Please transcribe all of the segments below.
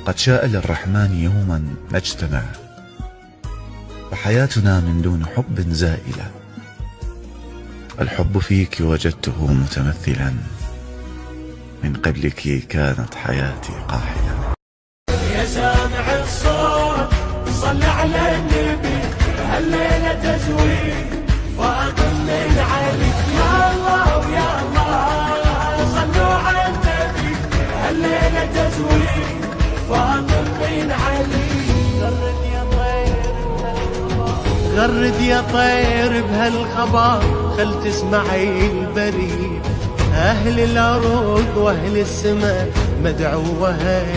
قد شاء للرحمن يوما نجتمع، فحياتنا من دون حب زائلة. الحب فيك وجدته متمثلا، من قبلك كانت حياتي قاحلة. يا سامع الصوت صل على النبي، هالليلة تزويد فاضل من علي. يا الله ويا الله صلوا على النبي، هالليلة تزويد فاضل من علي. غرد يا طير بهالخبر، خل تسمعي البريد. أهل الأرض وأهل السماء مدعوة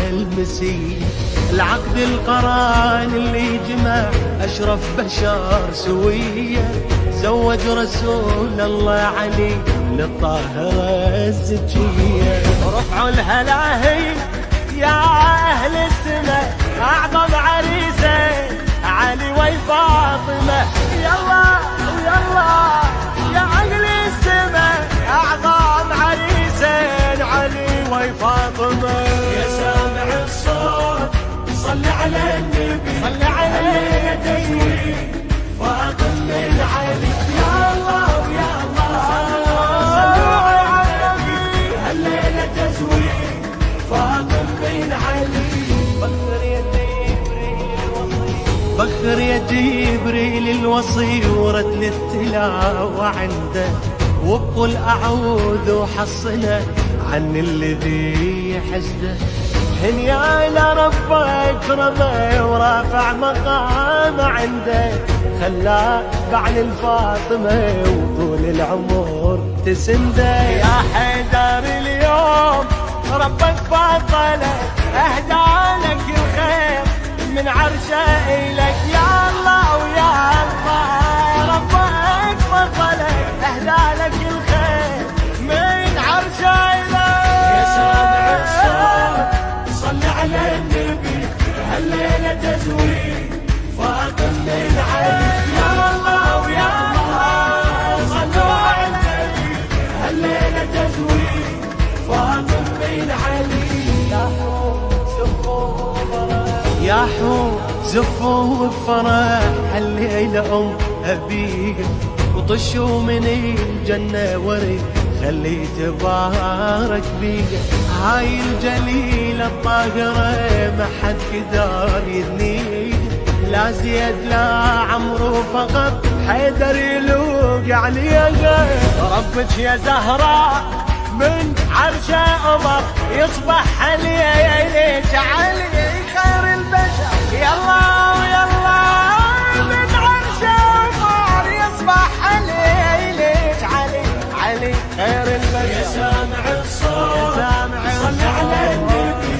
المسيح. العقد القران اللي جمع أشرف بشر سوية، زوج رسول الله علي للطاهرة الزكية. رفعوا الهلاهي يا أهل السماء، أعظم عريسين علي وفاطمة. يلا ويلا يا أهل السماء، أعظم عريسين علي وفاطمة. يا سامع الصوت صل على النبي، صل على النبي فاضل من علي. يا الله ويا الله صلوا على النبي، هالليلة تزويد فاضل من علي. بخر يا جبريل الوصي ورتل التلاوة عنده، وبقل أعوذ وحصله عن الذي حسده. هنيا لرب اكرمه ورافع مقامه عنده، خلاه بعد الفاطمة وطول العمر تسنده. يا حيدر اليوم ربك فضله، أهدى لك الخير من عرشه إليك. يا الله ويا الله ربك فضلك، أهدى لك الخير من عرشه إليك. يا سامع الصوت صل على النبي، هالليلة تزويد فاضل من علي. يا الله ويا الله صلوا على النبي، هالليلة تزويد فاضل من علي. يا حور زفوا بفرح هالليلة أبيك، وطشوا من الجنة ورد خلي تبارك بيك. هاي الجليلة الطاهرة ما حد قدر يدنيك، لا زيد لا عمرو فقط حيدر يلوق عليك. ربك يا زهراء من عرشه قمر، يصبح عليك علي خير البشر. يلا ويلا من عرشه قمر، يصبح عليك علي علي خير البشر. يا سامع الصوت صل على النبي،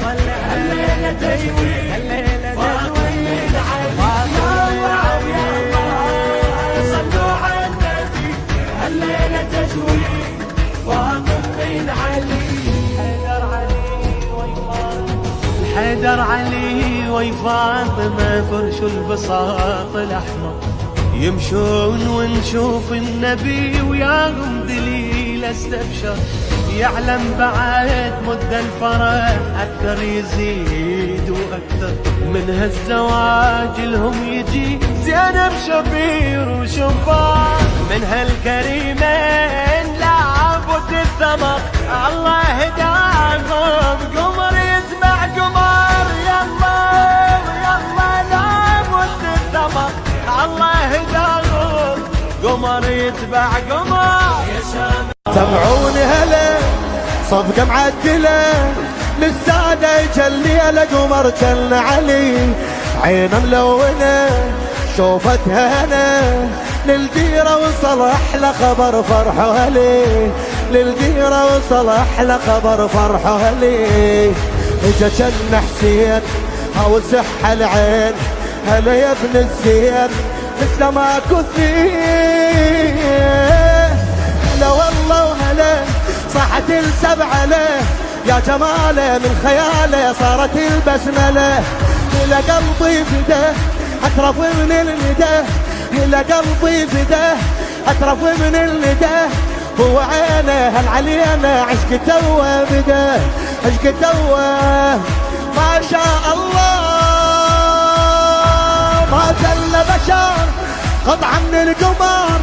هالليلة تزويد فاضل من علي. صلوا على النبي، هالليلة تزويد فاضل من علي. حيدر علي وفاطمة فرشوا البساط الأحمر، يمشون ونشوف النبي وياهم دليل استبشر. يعلم بعد مد الفرح أكثر يزيد وأكثر، من هالزواج لهم يجي زينب شبير وشبار. من هالكريمين لابد الثمر، الله هداهم قمر يتبع قمر. يلا يلا لابد الثمر، الله هداهم قمر يتبع قمر. يا سامع سمعوني هلا صفقة معدلة للسادة يجلي على قمر جل علي. عينه ملونة شوفتها هنا، للديرة وصل أحلى خبر فرحه هلي. للديرة وصل أحلى خبر فرحه هلي. اجا جن حسين هاو صح العين، هلا يا ابن الزين مثل ما كثير. هلا والله وهلا صاحت السبعة له، يا جماله من خياله صارت البسملة. إلى قلبي فده أترف من الندى، إلى قلبي فده أترف من الندى. هو عينه هل علينا عشق توه بده، عشق توه ما شاء الله. قطعة من القمر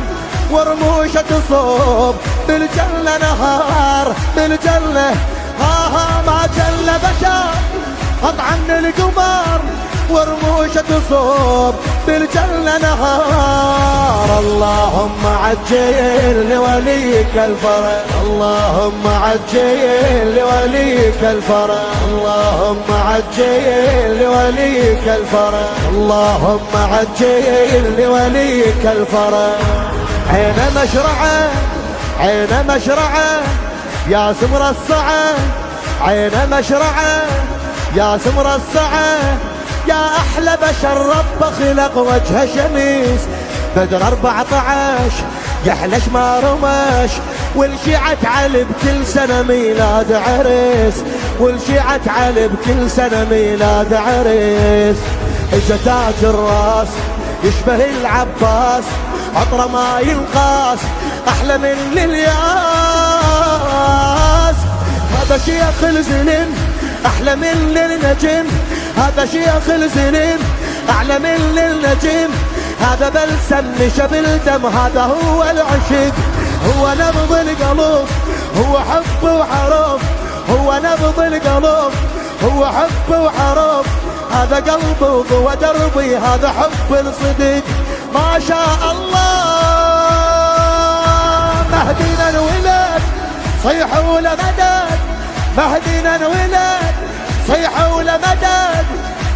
ورموشة تصوب بالجنة نهار بالجنة ما جل بشر قطعة من القمر ورموشة تصوب بالجنة نهار اللهم عجل لوليك الفرج اللهم عجل لوليك الفرج اللهم عجل لوليك الفرج اللهم عجل لوليك الفرج عين مشرعه عين مشرعه يا سمر الصعه عين مشرعه يا سمر الصعه يا أحلى بشر رب خلق وجهه شميس بدر 14 يحلش ما رمش والشيعة علي بكل سنة ميلاد عريس والشيعة علي بكل سنة ميلاد عريس اجا تاج الراس يشبه العباس عطره ما ينقاس أحلى من الياس هذا شيخ الزلم أحلى من النجم هذا شيخ الزلم أعلى من النجم هذا بلسم شبل دم هذا هو العشق هو نبض القلب هو حب وحرف هو نبض القلب هو حب وحرف هذا قلبي وضوى دربي هذا حب الصدق ما شاء الله مهدينا الولد صيحوا لمدد مهدينا الولد صيحوا لمدد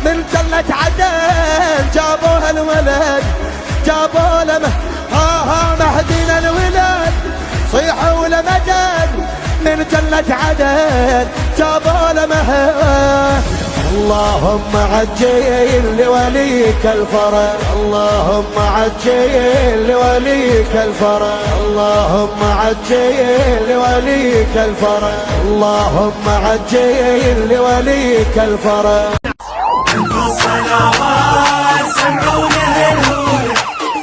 من جنة عدن جابوها الولد جابوا له مهدينا الولد صيحوا لمدد من جنة عدن جابوا له مهد اللهم عجل لوليك الفرج اللهم عجل لوليك الفرج اللهم عجل لوليك الفرج اللهم عجل لوليك الفرج الصلوات سمعونا الهولة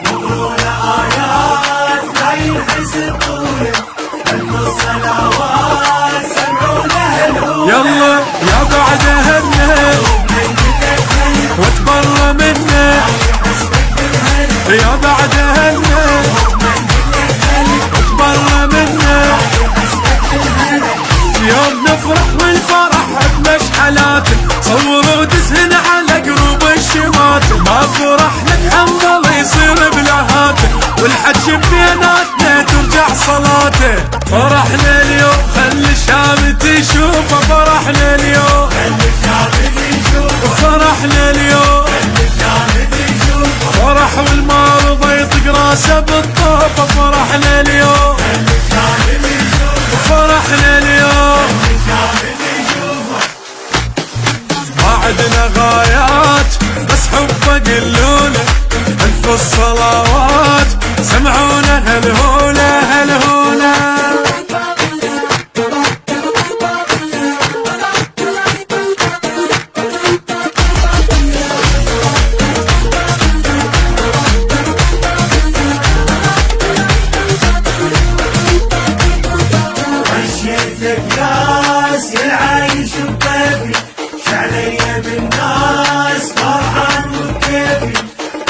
وقرونا آيات لا ينحسبونا الصلوات سمعونا الهولة يلا يا بعد همنا وتبرى منا يا بعد همنا وتبرى منا يوم نفرح والفرح بمشحلاته صوروا دزهن على قلوب الشمات ما فرح لك حنظل يصير بلهاته والحج بيناتنا ترجع صلاته فرحنا اليوم خلي الشام تشوفه فرحنا اليوم خلي الشام تشوفه فرحنا اليوم خلي الشام تشوفه فرح والمرضى يطق راسه بالطوفه فرحنا اليوم خلي الشام تشوفه فرحنا اليوم خلي الشام تشوفه ما عدنا غايات بس حبه قلونا ألف الصلوات سمعونا هالهولة هالهولة عشيتك ناس العايش بكيفي شعلي بالناس فرحان وكيفي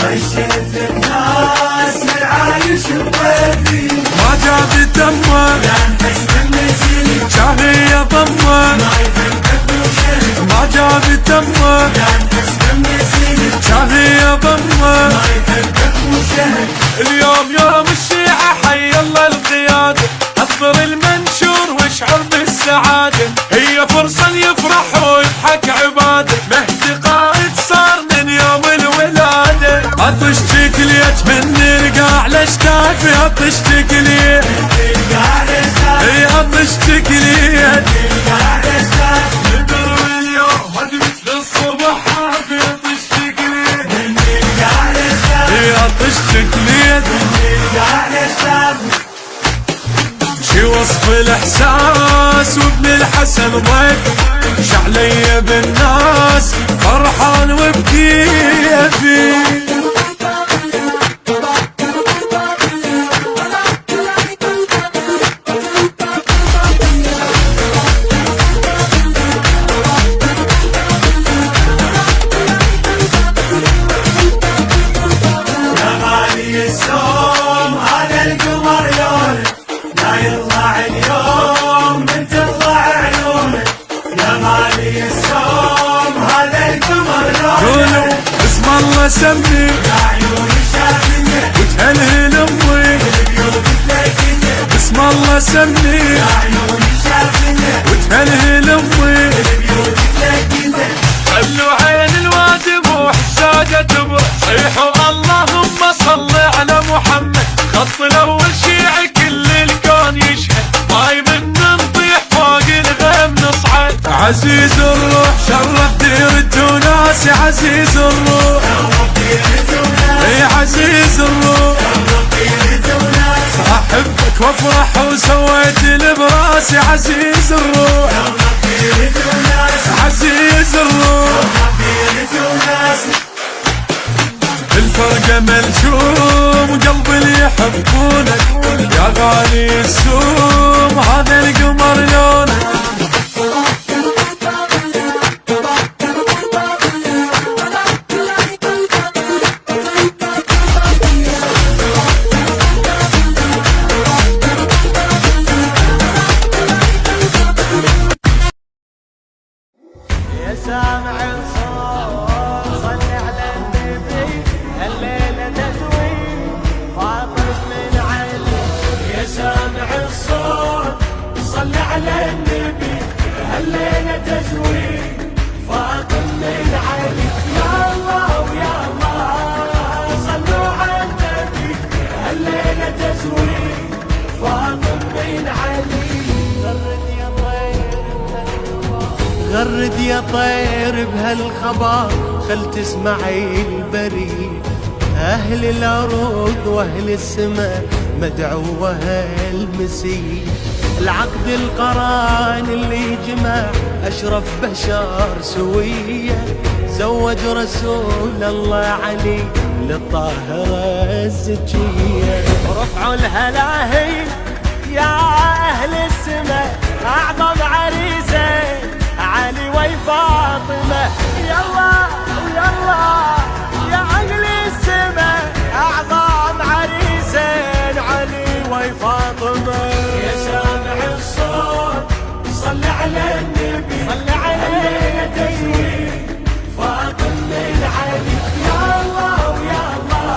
عشيتك ناس العايش بكيفي ما جاب تمه كان حسن النسيم شاهي ضمه ما يفكك وشهد ما جاب تمه كان حسن النسيم شاهي ضمه ما يفكك وشهد اليوم يوم الشيعة حي الله القيادة أصدر المنشور واشعر بالسعادة هي فرصة يفرح ويضحك عباده مهدي قائد صار من يوم الولادة أطشتك ليت من القاع لشتافي أطشتك ليت هي أطشتك ليت نقر اليوم هدي مثل الصبح حافي أطشتك ليت هي أطشتك ليت شي وصف الإحساس وابن الحسن ضيف شعلي بالناس فرحان وبكيفي يا غالي الله سمي عيوني شافنا وتهلهل امي البيوت تلاقينا بسم الله سمي عيوني شافنا وتهلهل امي البيوت تلاقينا خلوا عين الوادي بوح السادة تبرح صيحوا اللهم صل على محمد خط الاول شيعي كل الكون يشهد ماي من نطيح فوق الغيم نصعد عزيز الروح شرف دير تونس عزيز الروح اي عزيز الروح احبك وافرح وسويت البراس عزيز الروح عزيز الروح الفرقة ملجوم قلب اللي يحبونك يا غالي السوم هذا القمر لونك يا سامع الصوت صل على النبي الليلة تزوي فاطر من علي. يا سامع الصوت صل على النبي الليلة تزوي فاطم من علي. يا الله ويا الله صلوا على النبي الليلة تزوي فاطم من علي. غرد يا طير بهالخبر خل تسمعي البريد أهل الأرض وأهل السماء مدعوها المسيح. العقد القران اللي جمع أشرف بشر سوية زوج رسول الله علي للطاهرة الزكية. رفعوا الهلاهي يا أهل السماء أعظم عريسة علي وفاطمة. يلا ويلا يا أهل السماء أعظم عريسين علي وفاطمة. يا سامع الصوت صل على النبي صل عليه تزوي فاطم من علي. يا الله ويا الله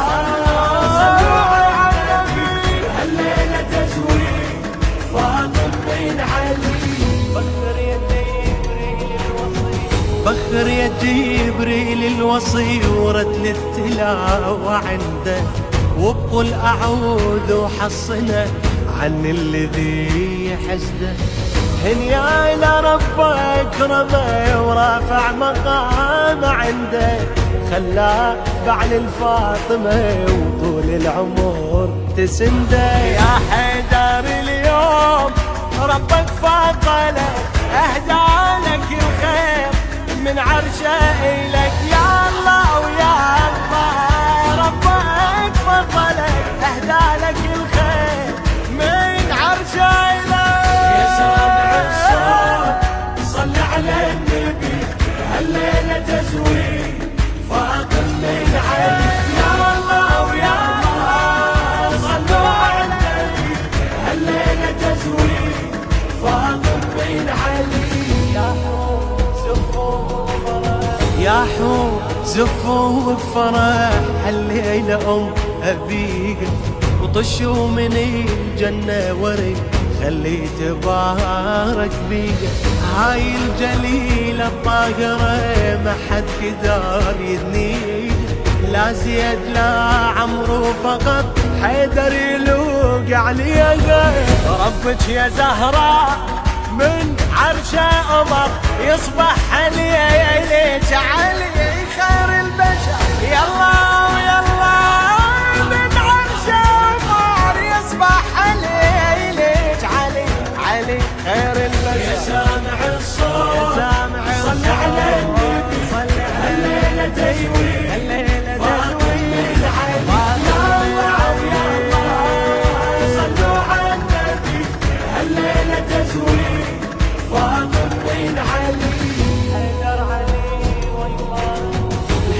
صلوا على النبي الليلة تزوي فاطم من علي. بخر يا جبريل الوصي ورتل التلاوة عنده وبقول أعوذ وحصنه عن الذي حسده. هنيا إلى ربك رمى ورافع مقام عنده خلاه بعل الفاطمة وطول العمر تسنده. يا حيدر اليوم ربك فضله أهدى لك الخير من عرشه إلك. يا الله ويا الله ربك فضلك أهدى لك الخير من عرشه إلك. يا سامع الصوت صل على النبي الليلة تزوي فاطم من علي. يا الله ويا الله صلوا على النبي الليلة تزوي فاطم من علي. يا حور زفوا بفرح هالليلة أم أبيك وطشوا من الجنة وري خلي تبارك بيك. هاي الجليلة الطاهرة ما حد قدر يدنيك لا زيد لا عمرو فقط حيدر يلوق عليها. ربك يا زهراء من عرشه قمر يصبح عليك علي خير البشر. يلا ويلا من عرشه قمر يصبح عليك علي علي خير البشر. يا سامع الصوت صل على النبي الليلة تزوي فاطم من علي. يا الله صلوا على النبي الليلة تزوي فاطم من علي.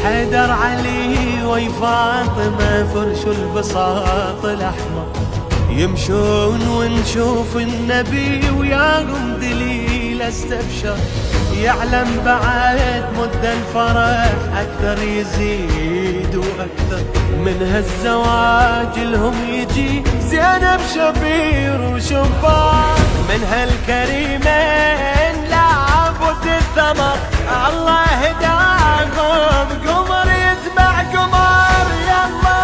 حيدر علي وفاطمة فرشوا البساط الأحمر يمشون ونشوف النبي وياهم دليل استبشر. يعلم بعد مد الفرح أكثر يزيد وأكثر من هالزواج لهم يجي زينب شبير وشبان من هالكريمين لابد الثمر الله هداهم قمر يتبع قمر يلا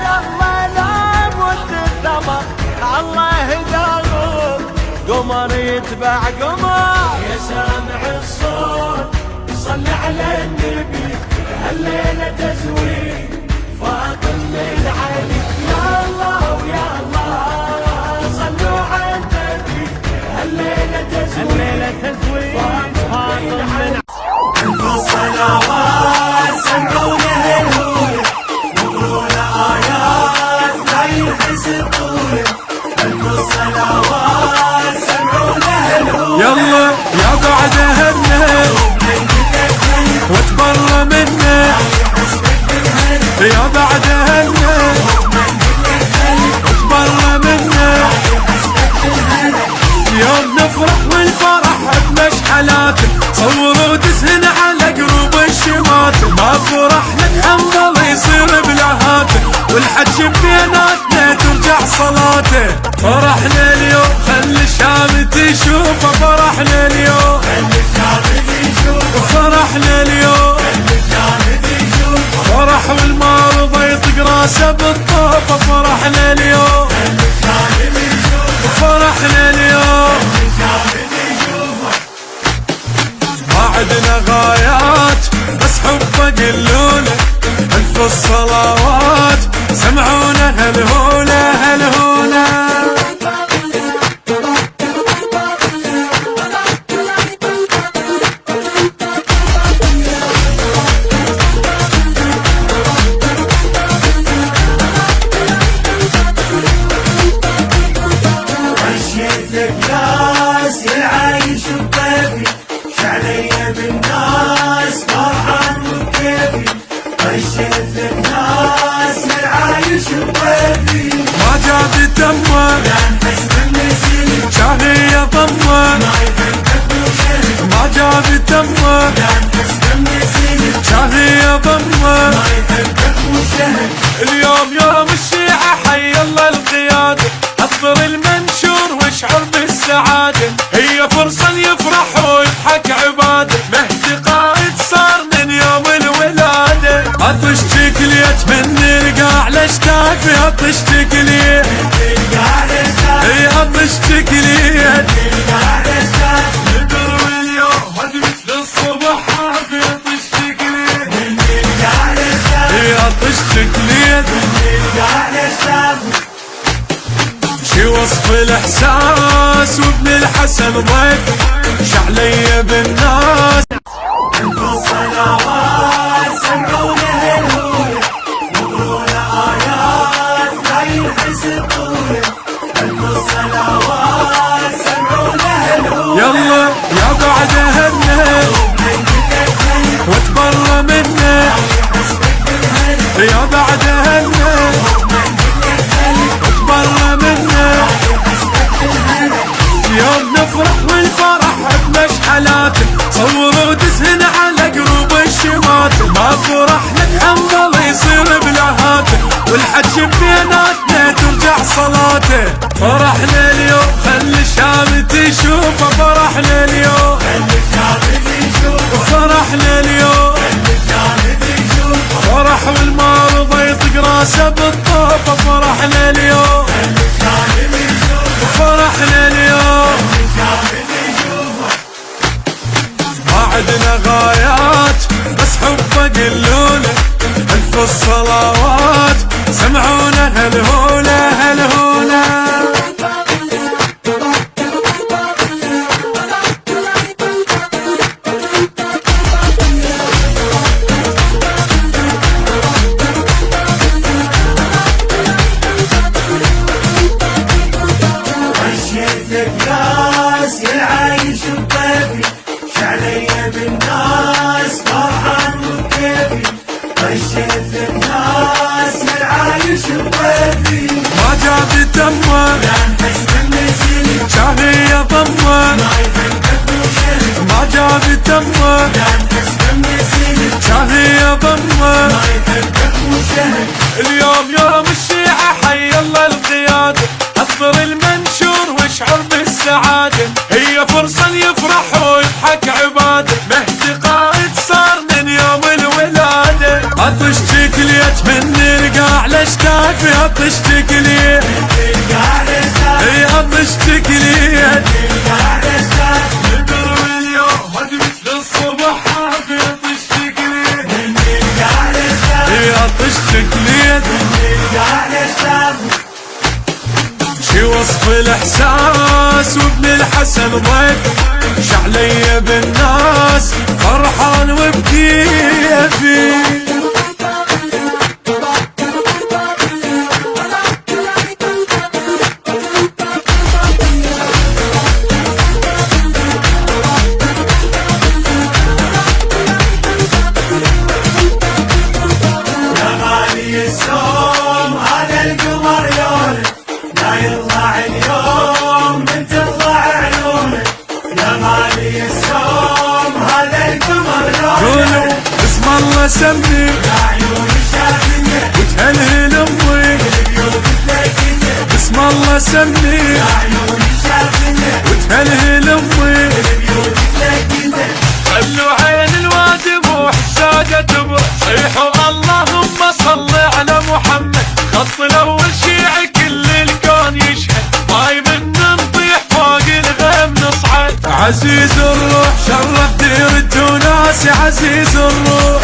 يلا لابد الثمر الله هداهم قمر يتبع قمر يا سامع الصوت صل على النبي هالليلة تزويد فاطم من علي يا الله ويا الله صلوا على النبي هالليلة تزويد فاطم من الصلوات سمعونا الهوية وقرونا آيات لا يحسب طولة الصلوات سمعونا الهوية يلا يا بعد هنا وتبرى منا يا بعد هنا وتبرى منا يوم نفرح والفرح بمشحلاته صوروا تسهن على قلوب الشمات ما فرح لك حنظل يصير بلهاته والحج بيناتنا ترجع صلاته فرحنا اليوم خلي الشام تشوفه فرحنا اليوم فرحنا اليوم فرح والمرضى يطق راسه بالطوفه فرحنا اليوم فرحنا اليوم ما عدنا غايات بس حبه قلوله الف الصلوات سمعونا هالهوله هالهوله ما جاب دمه شاهي ضمه ما جاب دمه شاهي ضمه اليوم يوم الشيعة حي الله القيادة حضر المنشور واشعر بالسعادة هي فرصة يفرح ويضحك عباده مهدي قائد صار من يوم الولادة عطش تكليت من القاع لاشتاك عطش تكليت اي عطش تكليت نقر اليوم هدي مثل الصبح حافي عطش تكليت اي عطش تكليت شي وصف الاحساس وابن الحسن ضيف شعلي بالناس الصلوات سمعونا الهوية وقرونا آيات لا يحسب طولة الصلوات سمعونا الهوية يلا يا بعد هنا وتبرى منا يا بعد هنا وتبرى منا يوم نفرح والفرح بمشحلاته صوروا تسهن على قلوب الشمات ما فرح لك حنظل يصير بلهاته والحج بيناتنا ترجع صلاته فرحنا اليوم خلي الشام تشوفه فرحنا اليوم فرحنا اليوم فرح والمرضى يطق راسه بالطوفه فرحنا اليوم فرحنا اليوم ما عدنا غايات بس حبه قلوله الف الصلوات سمعونا هالهوله هالهوله ما جاب دمه الشهر. اليوم يوم الشيعة حي الله القيادة، حضر المنشور واشعر بالسعادة، هي فرصة يفرح ويضحك عباده، مهدي قائد صار من يوم الولادة. عطش تكليت من القاع لاشتاف، عطش تكليت اي عطش تكليت الدرب اليوم هدي مثل الصبح حافي، عطش تكليت اي عطش تكليت. شي وصف الاحساس وابن الحسن ضيف، شعلي بالناس فرحان وبكيفي. يا غالي السوم هذا القمر لونه، لا يطلع اليوم من تطلع عيونه. يا غالي السوم هذا القمر قولوا لونه، بسم الله سمي يا عيون الشافية وتهلهل امي، البيوت تلقيته. بسم الله سمي يا عيون الشافية وتهلهل امي. البيوت تلقيته. خلوا عين الوادي وحسادة تبرق، صيحوا اللهم صل على محمد، خط الاول شيعي كل الكون يشهد، ماي من نطيح فوق الغيم نصعد. عزيز الروح شرف دير التوناس، عزيز الروح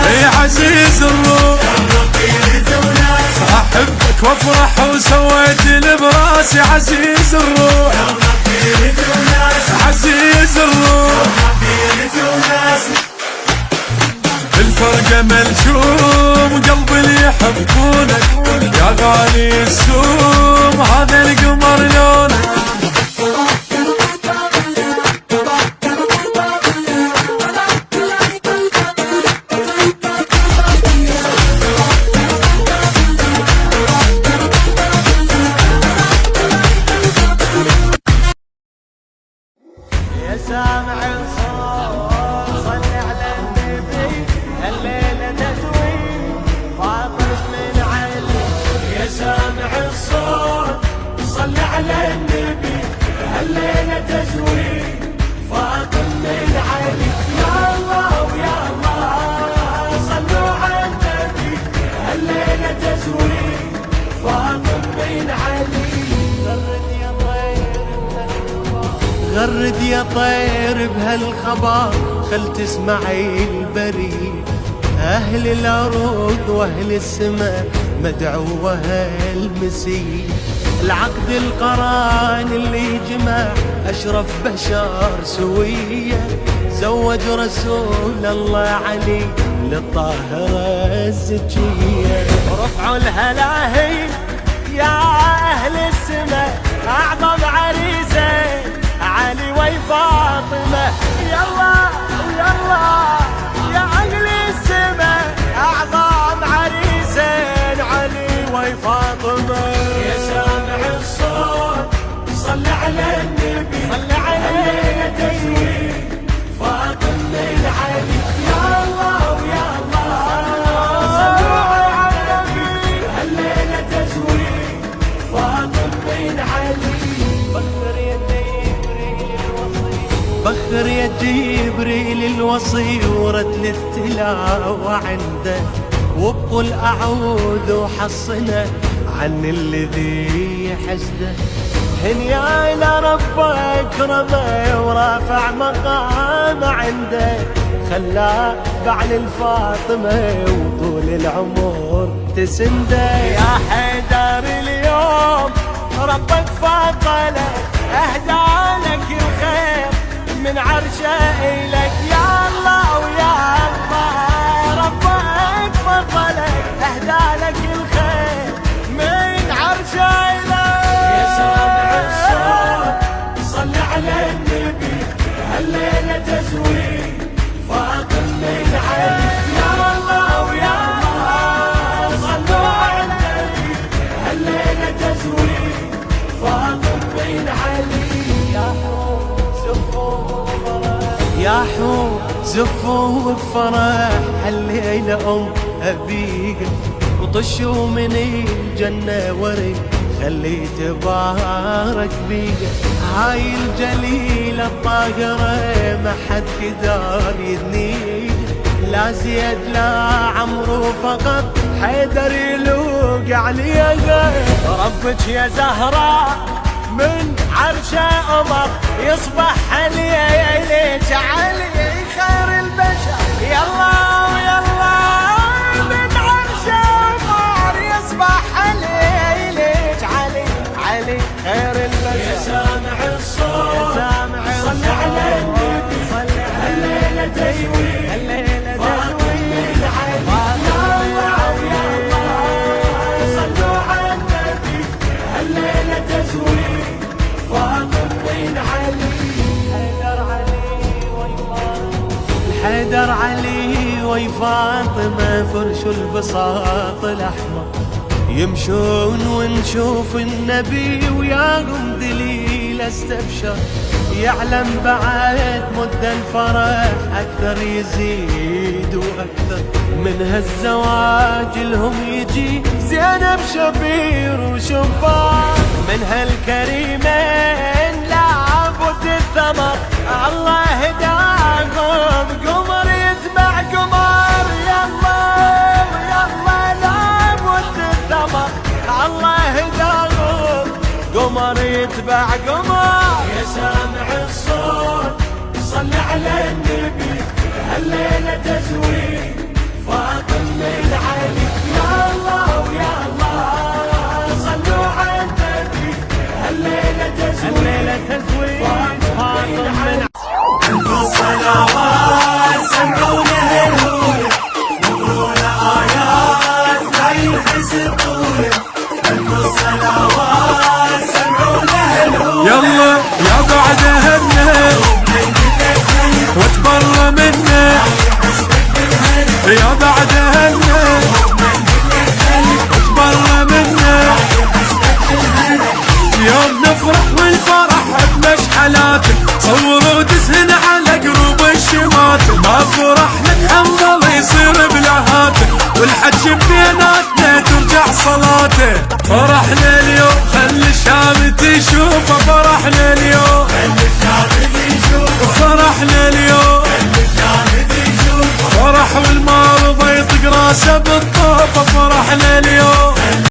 اي عزيز الروح، احبك وافرح وسويت البراس، عزيز الروح عزيز الروح. الفرقة ملجوم قلب اللي يحبونك، يا غالي السوم هذا القمر لونك. يا سامع الصوت صل على النبي، الليلة تزوي فاطمة من علي. يا سامع الصوت صل على النبي، هالليلة تزوي فاطم من علي. يا الله ويا الله صلوا على النبي، هالليلة تزوي فاطم من علي. غرد يا طير بهالخبر، خل تسمعي البريد، أهل الأرض وأهل السماء مدعوة المسيح. العقد القران اللي جمع أشرف بشر سوية، زوج رسول الله علي للطاهرة الزكية. رفعوا الهلاهي يا أهل السماء، أعظم عريسة علي وفاطمة. يلا ويلا يا أهل السماء، أعظم عريسين علي وفاطمة. يا سامع الصوت صل على النبي، صل عليه تزوي فاطم من علي. يا الله ويا الله صلوا على النبي، هالليلة تزوي فاطم من علي. بخر يا جبريل الوصي ورد للتلاوة عنده، وبقول أعوذ وحصنا عن الذي حسده. هنيا إلى ربك رمى ورافع مقام عنده، خلاه بعل الفاطمة وطول العمر تسنده. يا حيدر اليوم ربك فضله، أهدى لك الخير من عرشه إلك. يا الله ويا الله ربك فضلك، أهدى لك الخير من عرشه إلك. يا سامع الصوت صل على النبي، هالليلة تزوي فاطم من علي. يا الله ويا الله صلوا على النبي، هالليلة تزوي فاطم من علي. يا لاحوا زفوا بفرح هالليلة أبيقة، وطشوا من الجنة ورد خلي تبارك بيقة. هاي الجليلة الطاهرة ما حد قدر يدنيها، لا زيد لا عمرو فقط حيدر يلوق عليها. ربك يا زهراء من عرشه قمر يصبح عليك علي خير البشر. يلا ويلا من عرشه قمر يصبح عليك علي علي خير البشر. يا سامع الصوت يا سامع الصوت صل على النبي صل الليلة تزوي الليلة فاطمة صلوا على النبي الليلة تزوي فاطمة علي. حيدر علي وي فاطمة فرش البساط الأحمر يمشون ونشوف النبي وياهم دليل استبشر. يعلم بعد مد الفرح أكثر يزيد وأكثر من هالزواج لهم يجي زينب شبير وشبان. من هالكريمين لابد الثمر الله هداهم قمر يتبع قمر. يلا يلا لابد الثمر الله هداهم قمر يتبع قمر. يا سامع الصوت صل على النبي الليلة تزوي فاطمة علي. يا الله ويا الله صلوا على النبي الليلة تزوي فاطمة علي. الصلوات سمعونا الهوية نقرونا آيات ما ينحسبون. الصلوات سمعونا الهوية يلا يا بعد همنا وتبرى منا، يا بعد همنا وتبرى منا. يوم نفرح والفرح بمشحلاته صوروا دسهن على قلوب الشماتة. ما فرحنا نحمل يصير بلهاته والحج بيناتنا ترجع صلاته. فرحنا اليوم خلي الشام تشوفه، فرحنا اليوم خلي الشعب يشوف، فرحنا اليوم خلي الشعب يشوف. فرح والمرضى يطق راسه بالطبع.